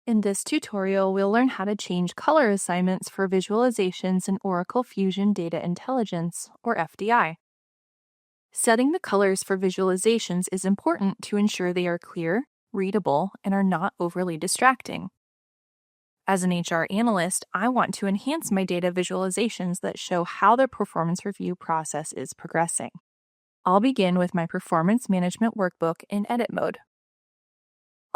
In this tutorial, we'll learn how to change color assignments for visualizations in Oracle Fusion Data Intelligence, or FDI. Setting the colors for visualizations is important to ensure they are clear, readable, and are not overly distracting. As an HR analyst, I want to enhance my data visualizations that show how the performance review process is progressing. I'll begin with my Performance Management Workbook in Edit mode.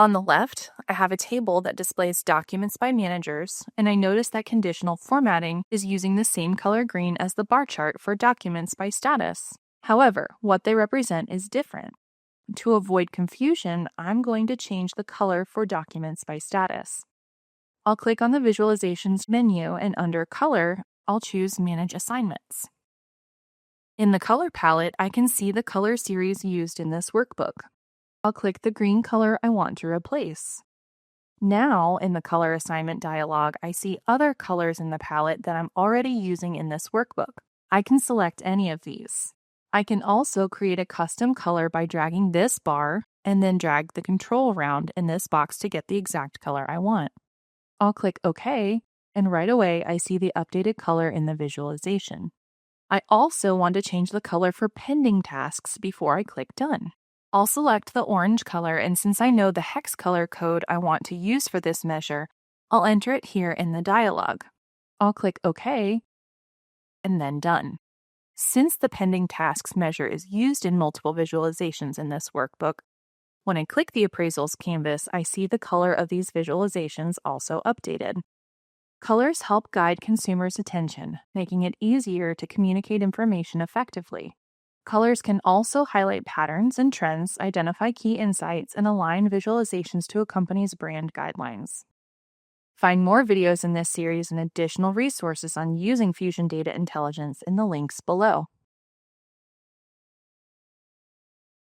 On the left, I have a table that displays documents by managers, and I notice that conditional formatting is using the same color green as the bar chart for documents by status. However, what they represent is different. To avoid confusion, I'm going to change the color for documents by status. I'll click on the Visualizations menu, and under Color, I'll choose Manage Assignments. In the color palette, I can see the color series used in this workbook. I'll click the green color I want to replace. Now, in the Color Assignment dialog, I see other colors in the palette that I'm already using in this workbook. I can select any of these. I can also create a custom color by dragging this bar and then drag the control around in this box to get the exact color I want. I'll click OK, and right away I see the updated color in the visualization. I also want to change the color for pending tasks before I click Done. I'll select the orange color, and since I know the hex color code I want to use for this measure, I'll enter it here in the dialog. I'll click OK, and then Done. Since the pending tasks measure is used in multiple visualizations in this workbook, when I click the appraisals canvas, I see the color of these visualizations also updated. Colors help guide consumers' attention, making it easier to communicate information effectively. Colors can also highlight patterns and trends, identify key insights, and align visualizations to a company's brand guidelines. Find more videos in this series and additional resources on using Fusion Data Intelligence in the links below.